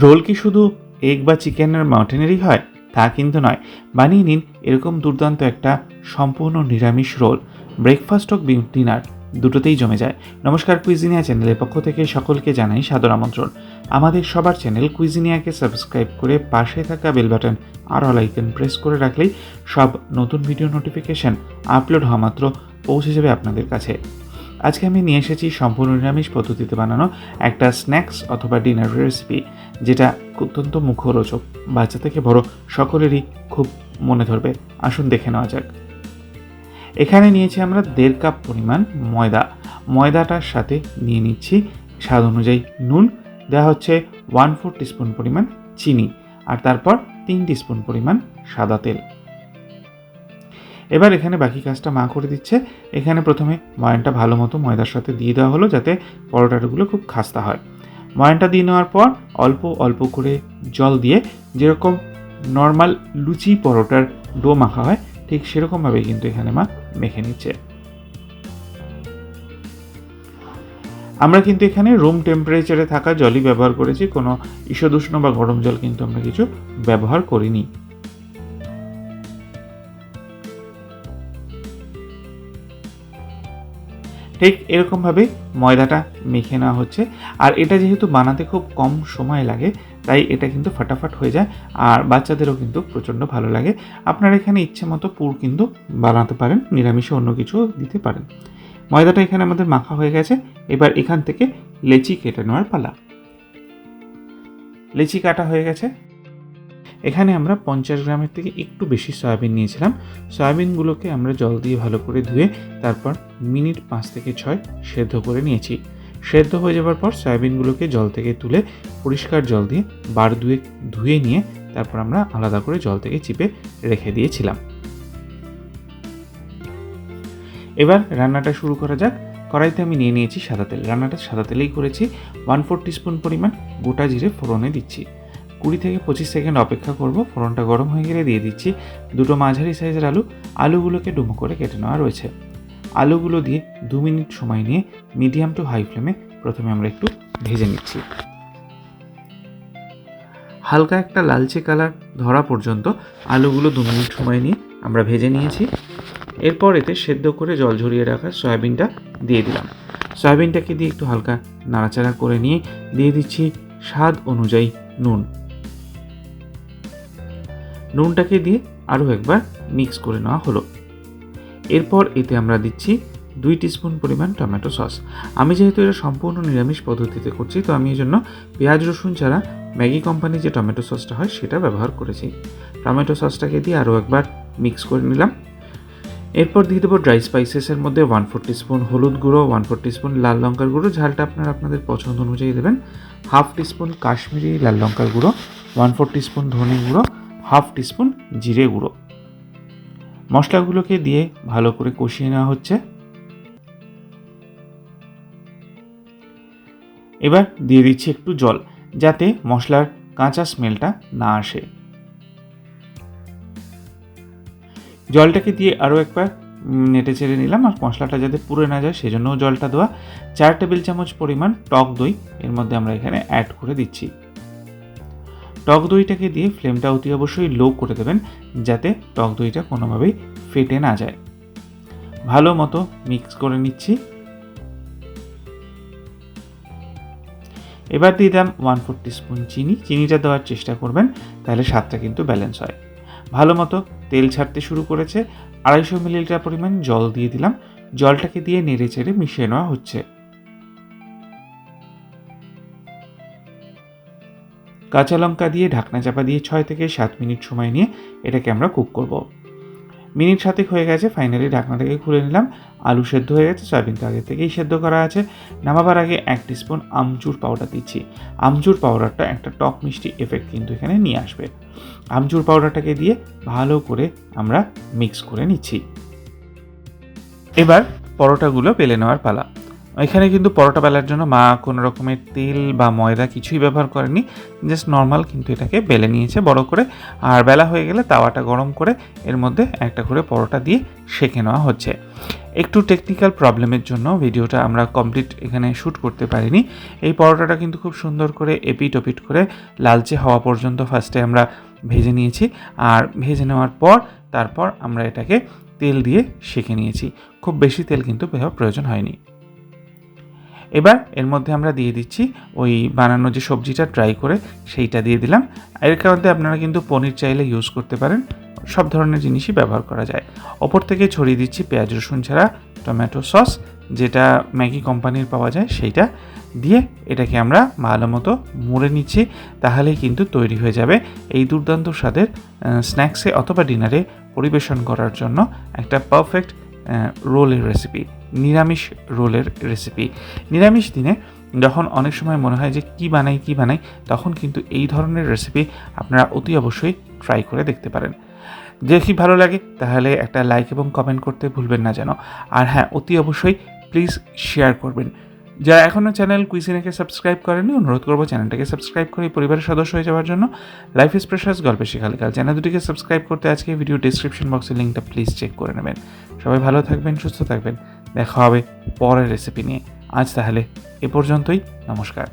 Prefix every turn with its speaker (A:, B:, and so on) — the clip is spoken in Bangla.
A: রোল কি শুধু এগ বা চিকেন আর মাটনেরই হয়? তা কিন্তু নয়। বানিয়ে নিন এরকম দুর্দান্ত একটা সম্পূর্ণ নিরামিষ রোল। ব্রেকফাস্ট হোক ডিনার, দুটোতেই জমে যায়। নমস্কার, কুইজিনিয়া চ্যানেলের পক্ষ থেকে সকলকে জানাই সাদর আমন্ত্রণ। আমাদের সবার চ্যানেল কুইজিনিয়াকে সাবস্ক্রাইব করে পাশে থাকা বেল বাটন আর অল আইকন প্রেস করে রাখলেই সব নতুন ভিডিও নোটিফিকেশান আপলোড হওয়া মাত্র পৌঁছে যাবে আপনাদের কাছে। আজকে আমি নিয়ে এসেছি সম্পূর্ণ নিরামিষ পদ্ধতিতে বানানো একটা স্ন্যাক্স অথবা ডিনার রেসিপি, যেটা অত্যন্ত মুখরোচক, বাচ্চা থেকে বড় সকলেরই খুব মনে ধরবে। আসুন দেখে নেওয়া যাক। এখানে নিয়েছি আমরা 1.5 কাপ পরিমাণ ময়দা। ময়দাটার সাথে নিয়ে নিচ্ছি স্বাদ অনুযায়ী নুন, দেওয়া হচ্ছে 1/4 টিস্পুন পরিমাণ চিনি, আর তারপর 3 টিস্পুন পরিমাণ সাদা তেল। এবার এখানে বাকি কাজটা মা করে দিচ্ছে। এখানে প্রথমে ময়ানটা ভালো মতো ময়দার সাথে দিয়ে দেওয়া হলো, যাতে পরোটাগুলো খুব খাস্তা হয়। ময়ানটা দিয়ে নেওয়ার পর অল্প অল্প করে জল দিয়ে, যেরকম নর্মাল লুচি পরোটার ডো মাখা হয় ঠিক সেরকমভাবে কিন্তু এখানে মা মেখে নিচ্ছে। আমরা কিন্তু এখানে রুম টেম্পারেচারে থাকা জলই ব্যবহার করেছি, কোনো ঈষদুষ্ণ বা গরম জল কিন্তু আমরা কিছু ব্যবহার করিনি। ঠিক এরকমভাবে ময়দাটা মেখে নেওয়া হচ্ছে। আর এটা যেহেতু বানাতে খুব কম সময় লাগে, তাই এটা কিন্তু ফাটাফাট হয়ে যায়, আর বাচ্চাদেরও কিন্তু প্রচণ্ড ভালো লাগে। আপনারা এখানে ইচ্ছে মতো পুর কিন্তু বানাতে পারেন, নিরামিষে অন্য কিছু দিতে পারেন। ময়দাটা এখানে আমাদের মাখা হয়ে গেছে। এবার এখান থেকে লেচি কেটে নেওয়ার পালা। লেচি কাটা হয়ে গেছে। এখানে আমরা 50 গ্রামের থেকে একটু বেশি সয়াবিন নিয়েছিলাম। সয়াবিনগুলোকে আমরা জল দিয়ে ভালো করে ধুয়ে তারপর মিনিট 5 থেকে 6 সেদ্ধ করে নিয়েছি। সেদ্ধ হয়ে যাওয়ার পর সয়াবিনগুলোকে জল থেকে তুলে পরিষ্কার জল দিয়ে বার ধুয়ে নিয়ে তারপর আমরা আলাদা করে জল থেকে চিপে রেখে দিয়েছিলাম। এবার রান্নাটা শুরু করা যাক। কড়াইতে আমি নিয়ে নিয়েছি সাদা তেল। রান্নাটা সাদা তেলেই করেছি। 1/4 টিস্পুন পরিমাণ গোটা জিরে ফোড়নে দিচ্ছি। 20 থেকে 25 সেকেন্ড অপেক্ষা করব। ফোড়নটা গরম হয়ে গেলে দিয়ে দিচ্ছি 2টো মাঝারি সাইজের আলু। আলুগুলোকে ডুমো করে কেটে নেওয়া রয়েছে। আলুগুলো দিয়ে 2 মিনিট সময় নিয়ে মিডিয়াম টু হাই ফ্লেমে প্রথমে আমরা একটু ভেজে নিচ্ছি। হালকা একটা লালচে কালার ধরা পর্যন্ত আলুগুলো 2 মিনিট সময় নিয়ে আমরা ভেজে নিয়েছি। এরপর এতে সেদ্ধ করে জল ঝরিয়ে রাখা সয়াবিনটা দিয়ে দিলাম। সয়াবিনটাকে দিয়ে একটু হালকা নাড়াচাড়া করে নিয়ে দিয়ে দিচ্ছি স্বাদ অনুযায়ী নুন। নুনটাকে দিয়ে আরও একবার মিক্স করে নেওয়া হলো। এরপর এতে আমরা দিচ্ছি 2 টিস্পুন পরিমাণ টমেটো সস। আমি যেহেতু এটা সম্পূর্ণ নিরামিষ পদ্ধতিতে করছি, তো আমি এই জন্য পেঁয়াজ রসুন ছাড়া ম্যাগি কোম্পানির যে টমেটো সসটা হয় সেটা ব্যবহার করেছি। টমেটো সসটাকে দিয়ে আরও একবার মিক্স করে নিলাম। এরপর দিয়ে দেবো ড্রাই স্পাইসেসের মধ্যে 1/4 টিস্পুন হলুদ গুঁড়ো, 1/4 টিস্পুন লাল লঙ্কার গুঁড়ো, ঝালটা আপনাদের পছন্দ অনুযায়ী দেবেন। 1/2 টিস্পুন কাশ্মীরি লাল লঙ্কার গুঁড়ো, 1/4 টিস্পুন ধনে গুঁড়ো, 1/2 টিস্পুন জিরে গুঁড়ো। মশলাগুলোকে দিয়ে ভালো করে কষিয়ে নেওয়া হচ্ছে। এবার দিয়ে দিচ্ছি একটু জল, যাতে মশলার কাঁচা স্মেলটা না আসে। জলটাকে দিয়ে আরও একবার নেড়ে চেড়ে নিলাম, আর মশলাটা যাতে পুড়ে না যায় সেজন্যও জলটা দেওয়া। 4 টেবিল চামচ পরিমাণ টক দই এর মধ্যে আমরা এখানে অ্যাড করে দিচ্ছি। টক দইটাকে দিয়ে ফ্লেমটা অতি অবশ্যই লো করে দেবেন, যাতে টক দইটা কোনোভাবেই ফেটে না যায়। ভালো মতো মিক্স করে নিচ্ছি। এবার দিয়ে দিলাম 1/4 টিস্পুন চিনি। চিনিটা দেওয়ার চেষ্টা করবেন, তাহলে স্বাদটা কিন্তু ব্যালেন্স হয়। ভালো মতো তেল ছাড়তে শুরু করেছে। 250 মিলিলিটার পরিমাণ জল দিয়ে দিলাম। জলটাকে দিয়ে নেড়ে চেড়ে মিশিয়ে নেওয়া হচ্ছে। কাঁচা লঙ্কা দিয়ে ঢাকনা চাপা দিয়ে 6 থেকে 7 মিনিট সময় নিয়ে এটাকে আমরা কুক করব। মিনিট 7 হয়ে গেছে। ফাইনালি ঢাকনাটাকে খুলে নিলাম। আলু সেদ্ধ হয়ে গেছে, সয়াবিন তো আগে থেকেই সেদ্ধ করা আছে। নামাবার আগে 1 টিস্পুন আমচুর পাউডার দিচ্ছি। আমচুর পাউডারটা একটা টক মিষ্টি এফেক্ট কিন্তু এখানে নিয়ে আসবে। আমচুর পাউডারটাকে দিয়ে ভালো করে আমরা মিক্স করে নিচ্ছি। এবার পরোটাগুলো বেলে নেওয়ার পালা। এখানে কিন্তু পরোটা বেলার জন্য মা কোনো রকমের তেল বা ময়দা কিছুই ব্যবহার করেনি, জাস্ট নর্মাল কিন্তু এটাকে বেলে নিয়েছে বড় করে। আর বেলা হয়ে গেলে তাওয়াটা গরম করে এর মধ্যে একটা করে পরোটা দিয়ে সেঁকে নেওয়া হচ্ছে। একটু টেকনিক্যাল প্রবলেমের জন্য ভিডিওটা আমরা কমপ্লিট এখানে শ্যুট করতে পারিনি। এই পরোটাটা কিন্তু খুব সুন্দর করে এপিট ওপিট করে লালচে হওয়া পর্যন্ত ফার্স্টে আমরা ভেজে নিয়েছি, আর ভেজে নেওয়ার পর তারপর আমরা এটাকে তেল দিয়ে সেঁকে নিয়েছি। খুব বেশি তেল কিন্তু প্রয়োজন হয়নি। এবার এর মধ্যে আমরা দিয়ে দিচ্ছি ওই বানানো যে সবজিটা ড্রাই করে সেইটা দিয়ে দিলাম। এর মধ্যে আপনারা কিন্তু পনির চাইলে ইউজ করতে পারেন, সব ধরনের জিনিসই ব্যবহার করা যায়। ওপর থেকে ছড়িয়ে দিচ্ছি পেঁয়াজ রসুন ছাড়া টমেটো সস, যেটা ম্যাগি কোম্পানির পাওয়া যায়, সেইটা দিয়ে এটাকে আমরা ভালো মতো মুড়ে নিচ্ছি। তাহলেই কিন্তু তৈরি হয়ে যাবে এই দুর্দান্ত স্বাদের স্ন্যাক্সে অথবা ডিনারে পরিবেশন করার জন্য একটা পারফেক্ট রোলের রেসিপি, নিরামিষ রোলের রেসিপি। নিরামিষ দিনে যখন অনেক সময় মনে হয় যে কী বানাই, তখন কিন্তু এই ধরনের রেসিপি আপনারা অতি অবশ্যই ট্রাই করে দেখতে পারেন। দেখি ভালো লাগে তাহলে একটা লাইক এবং কমেন্ট করতে ভুলবেন না যেন। আর হ্যাঁ, অতি অবশ্যই প্লিজ শেয়ার করবেন। যারা এখনও চ্যানেল কুইসিনাকে সাবস্ক্রাইব করেনি, অনুরোধ করবো চ্যানেলটাকে সাবস্ক্রাইব করে পরিবারের সদস্য হয়ে যাওয়ার জন্য। লাইফ ইজ প্রেশাস, গল্পে শেখালেকাল চ্যানেল দুটিকে সাবস্ক্রাইব করতে আজকে ভিডিও ডিসক্রিপশন বক্সের লিঙ্কটা প্লিজ চেক করে নেবেন। সবাই ভালো থাকবেন, সুস্থ থাকবেন, দেখা হবে পরের রেসিপি নিয়ে। আজ তাহলে এ পর্যন্তই, নমস্কার।